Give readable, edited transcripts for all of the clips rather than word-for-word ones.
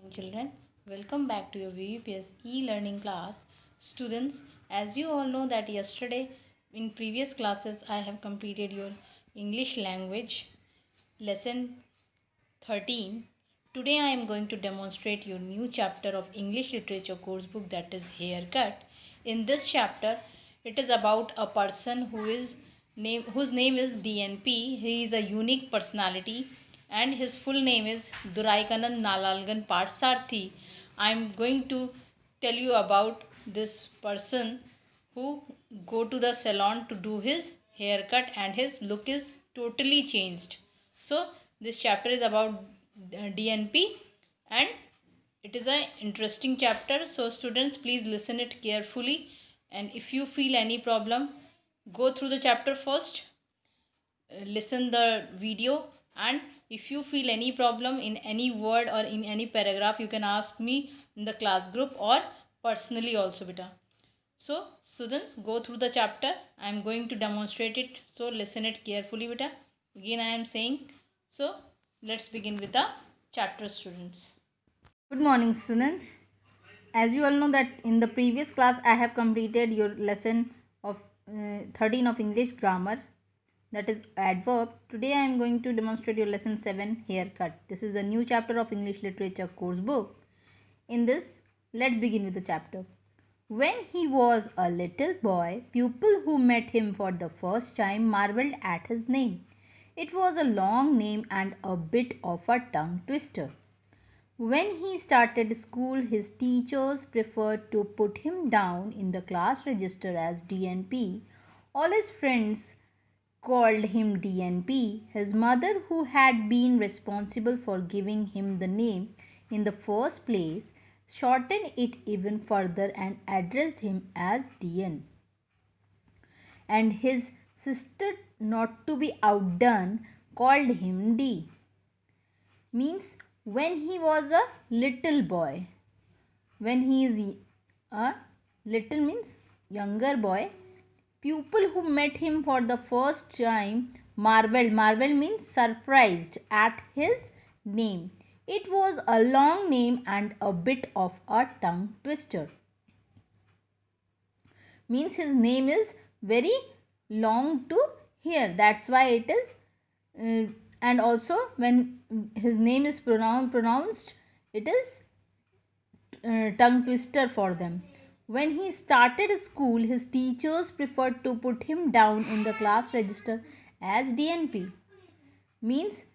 children, welcome back to your VVPS e-learning class. Students, as you all know that yesterday in previous classes I have completed your English language lesson 13. Today I am going to demonstrate your new chapter of English literature course book, that is haircut. In this chapter it is about a person whose name is DNP. He is a unique personality and his full name is Duraikanan Nalalgan Parsarthi. I am going to tell you about this person who go to the salon to do his haircut and his look is totally changed. So this chapter is about DNP and it is an interesting chapter. So students, please listen it carefully, and if you feel any problem, go through the chapter first, listen the video, and if you feel any problem in any word or in any paragraph, you can ask me in the class group or personally also, beta. So students, go through the chapter. I am going to demonstrate it, so listen it carefully, beta. Again I am saying, so let's begin with the chapter, students. Good morning, students. As you all know that in the previous class I have completed your lesson of 13 of English grammar, that is adverb. Today I am going to demonstrate your lesson 7 haircut. This is a new chapter of English literature course book. In this, let's begin with the chapter. When he was a little boy, people who met him for the first time marveled at his name. It was a long name and a bit of a tongue twister. When he started school, his teachers preferred to put him down in the class register as DNP. All his friends called him DNP. His mother, who had been responsible for giving him the name in the first place, shortened it even further and addressed him as DN. And his sister, not to be outdone, called him D. Means when he was a little boy. When he is a little means younger boy, people who met him for the first time marveled. Marvel means surprised at his name. It was a long name and a bit of a tongue twister. Means his name is very long to hear. That's why it is and also when his name is pronounced, it is tongue twister for them. When he started school, his teachers preferred to put him down in the class register as DNP. Means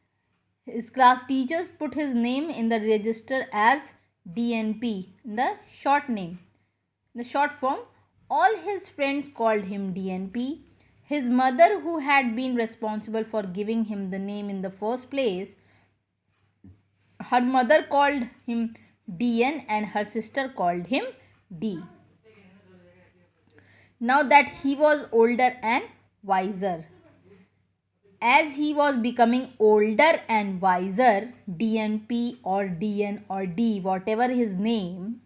his class teachers put his name in the register as DNP, the short name, the short form. All his friends called him DNP. His mother, who had been responsible for giving him the name in the first place, her mother called him DN and her sister called him D. Now that he was older and wiser. As he was becoming older and wiser, DNP or DN or D, whatever his name,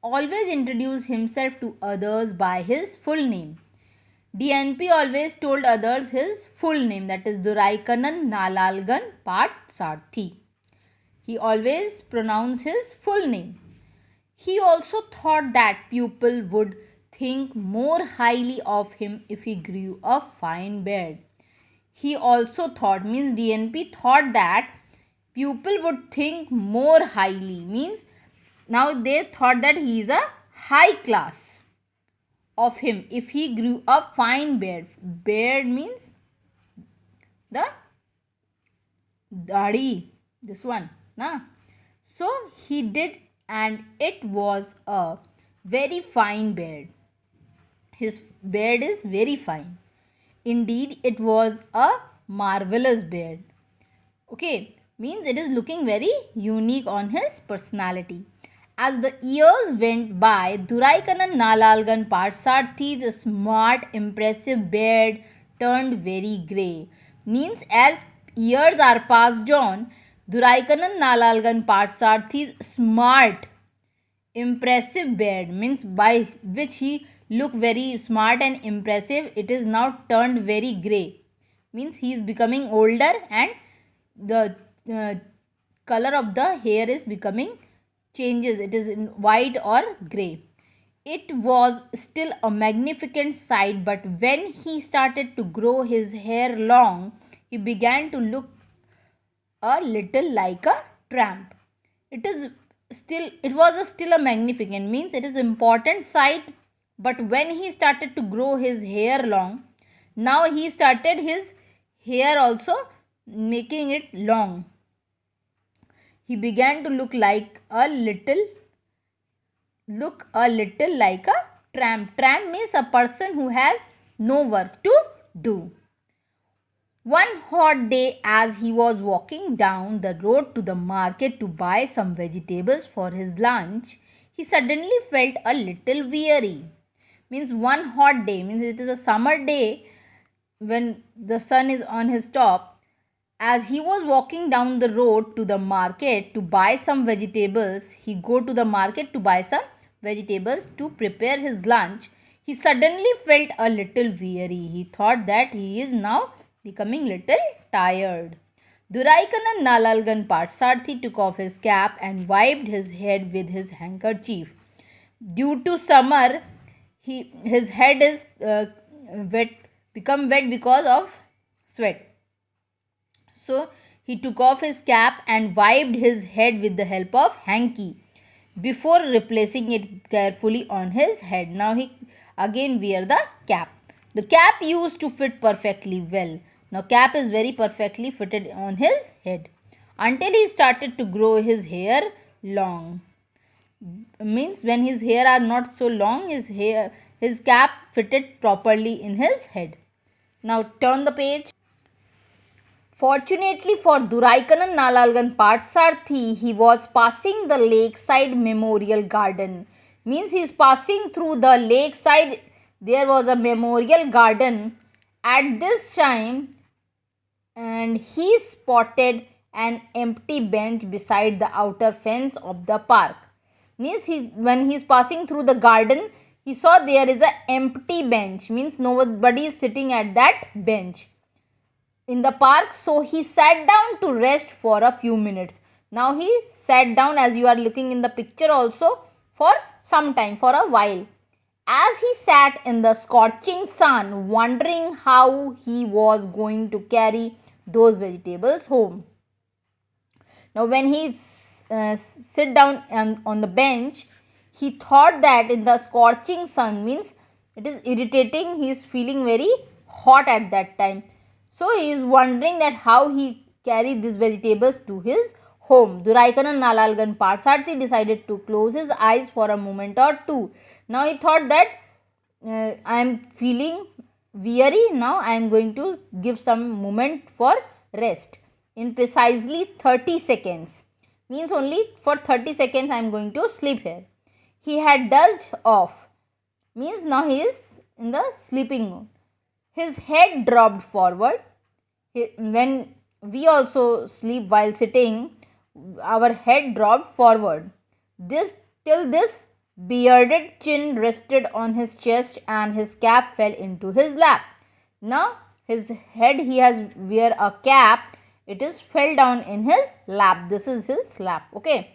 always introduced himself to others by his full name. DNP always told others his full name, that is Duraikanan Nalalgan Parsarthi. He always pronounced his full name. He also thought that people would think more highly of him if he grew a fine beard. He also thought, means DNP thought that people would think more highly, means now they thought that he is a high class of him if he grew a fine beard. Beard means the dadi, this one, na. So he did, and it was a very fine beard. His beard is very fine. Indeed, it was a marvelous beard. Okay, means it is looking very unique on his personality. As the years went by, Duraikanan Nalalgan Parsarthi's smart, impressive beard turned very grey. Means as years are passed on, Duraikanan Nalalgan Parsarthi's smart, impressive beard, means by which he looked very smart and impressive, it is now turned very grey. Means he is becoming older and the color of the hair is becoming changes. It is in white or grey. It was still a magnificent sight, but when he started to grow his hair long, he began to look a little like a tramp. It was still a magnificent, means it is important sight, but when he started to grow his hair long, now he started his hair also making it long. He began to look a little like a tramp. Tramp means a person who has no work to do. One hot day, as he was walking down the road to the market to buy some vegetables for his lunch, he suddenly felt a little weary. Means one hot day, means it is a summer day when the sun is on his top. As he was walking down the road to the market to buy some vegetables, he go to the market to buy some vegetables to prepare his lunch. He suddenly felt a little weary. He thought that he is now becoming little tired. Duraikanan Nalalgan Parsarthi took off his cap and wiped his head with his handkerchief. Due to summer, his head is become wet because of sweat. So he took off his cap and wiped his head with the help of hanky before replacing it carefully on his head. Now he again wear the cap. The cap used to fit perfectly well. Now cap is very perfectly fitted on his head until he started to grow his hair long. Means when his hair are not so long, his cap fitted properly in his head. Now turn the page. Fortunately for Duraikanan Nalalgan Parsarthi, he was passing the lakeside memorial garden. Means he is passing through the lakeside. There was a memorial garden at this time, and he spotted an empty bench beside the outer fence of the park. Means when he is passing through the garden, he saw there is an empty bench. Means nobody is sitting at that bench in the park. So he sat down to rest for a few minutes. Now he sat down, as you are looking in the picture also, for some time, for a while. As he sat in the scorching sun, wondering how he was going to carry those vegetables home. Now when he sit down on the bench, he thought that in the scorching sun, means it is irritating, he is feeling very hot at that time. So he is wondering that how he carry these vegetables to his home. Duraikanan Nalalgan Parsarthi decided to close his eyes for a moment or two. Now he thought that I am feeling weary. Now I am going to give some moment for rest in precisely 30 seconds. Means only for 30 seconds I am going to sleep here. He had dozed off. Means now he is in the sleeping mode. His head dropped forward. When we also sleep while sitting, our head dropped forward. Till this bearded chin rested on his chest and his cap fell into his lap. Now his head, he has wear a cap, it is fell down in his lap. This is his lap. Okay.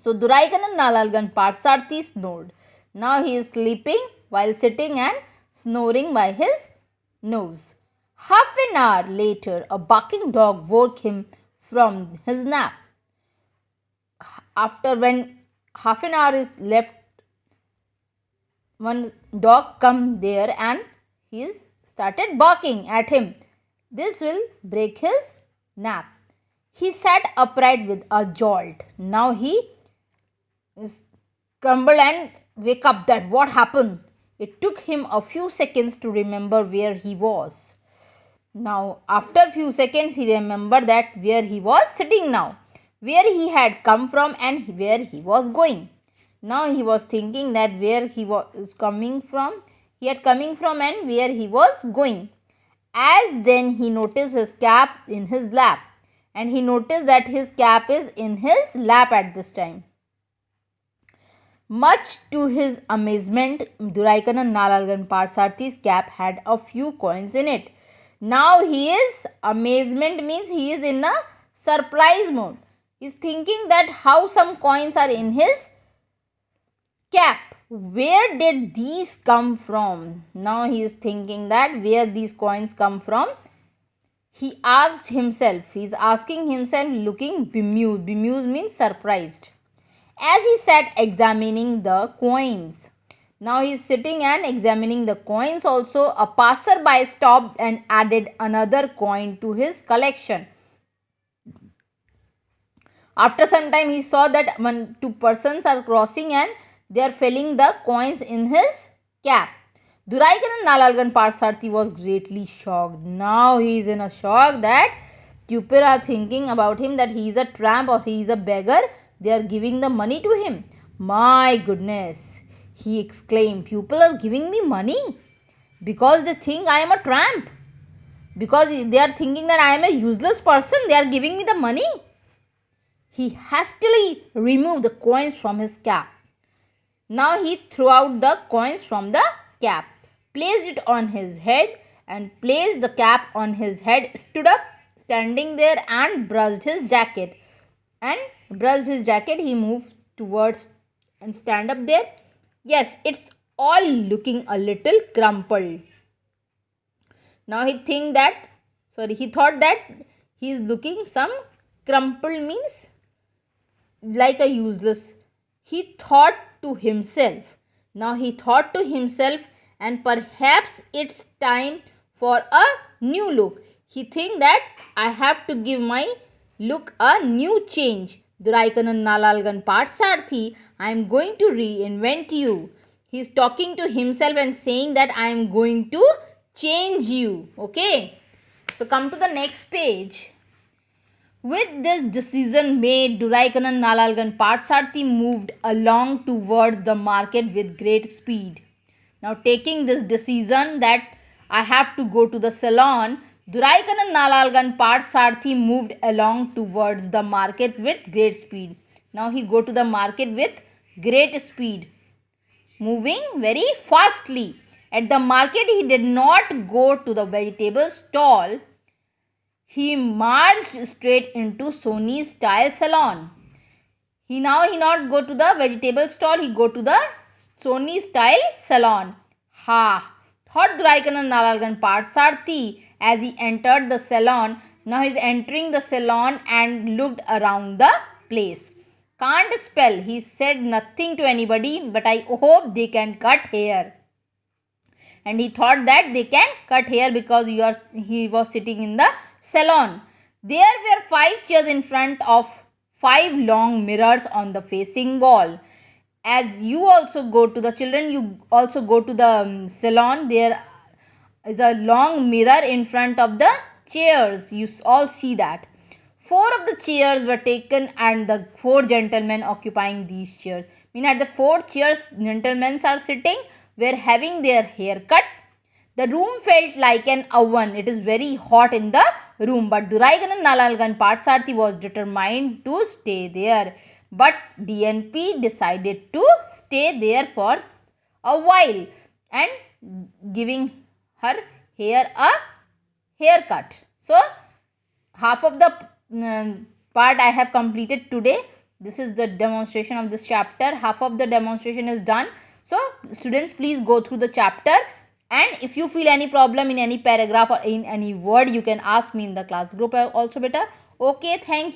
So Duraikanan Nalalgan Parsarthi snored. Now he is sleeping while sitting and snoring by his nose. Half an hour later, a barking dog woke him from his nap. After when half an hour is left, one dog come there and he is started barking at him. This will break his nap. He sat upright with a jolt. Now he crumbled and wake up. That what happened? It took him a few seconds to remember where he was. Now after a few seconds he remembered that where he was sitting now, where he had come from and where he was going. Now he was thinking that where he was coming from, and where he was going. As then he noticed his cap in his lap, and he noticed that his cap is in his lap at this time. Much to his amazement, Duraikanan Nalalgan Parsarthi's cap had a few coins in it. Now he is amazement, means he is in a surprise mode. He's thinking that how some coins are in his cap. Where did these come from? Now he is thinking that where these coins come from. He asked himself, he is asking himself, looking bemused. Bemused means surprised. As he sat examining the coins. Now he is sitting and examining the coins also. A passerby stopped and added another coin to his collection. After some time he saw that two persons are crossing and they are filling the coins in his cap. Duraikan and Nalalgan Parsarthi was greatly shocked. Now he is in a shock that people are thinking about him that he is a tramp or he is a beggar. They are giving the money to him. My goodness, he exclaimed, people are giving me money because they think I am a tramp. Because they are thinking that I am a useless person, they are giving me the money. He hastily removed the coins from his cap. Now he threw out the coins from the cap, placed it on his head and placed the cap on his head, stood up, standing there and brushed his jacket. He moved towards and stand up there. Yes, it's all looking a little crumpled. Now he thought that he is looking some crumpled means like a useless. He thought to himself. Now he thought to himself, and perhaps it's time for a new look. He think that I have to give my look a new change. Duraikan Nalalgan Parsarthi, I am going to reinvent you. He is talking to himself and saying that I am going to change you. Okay. So come to the next page. With this decision made, Duraikan and Nalalgan Parsarthi moved along towards the market with great speed. Now taking this decision that I have to go to the salon, Duraikan and Nalalgan Parsarthi moved along towards the market with great speed. Now he go to the market with great speed, moving very fastly. At the market he did not go to the vegetable stall. He marched straight into Sony's style salon. He not go to the vegetable stall. He go to the Sony style salon. Ha! Thought Duraikan and Nalalgan Parsarthi as he entered the salon. Now he is entering the salon and looked around the place. Can't spell. He said nothing to anybody, but I hope they can cut hair. And he thought that they can cut hair because he was sitting in the salon. There were 5 chairs in front of 5 long mirrors on the facing wall. As you also go to the children, you also go to the salon. There is a long mirror in front of the chairs. You all see that. 4 of the chairs were taken and the 4 gentlemen occupying these chairs. At the 4 chairs, gentlemen are sitting, were having their hair cut. The room felt like an oven. It is very hot in the room. But Duraikan and Nalalgan Parsarthi was determined to stay there. But DNP decided to stay there for a while and giving her hair a haircut. So, half of the part I have completed today. This is the demonstration of this chapter. Half of the demonstration is done. So, students, please go through the chapter. And if you feel any problem in any paragraph or in any word, you can ask me in the class group also, beta. Okay, thank you.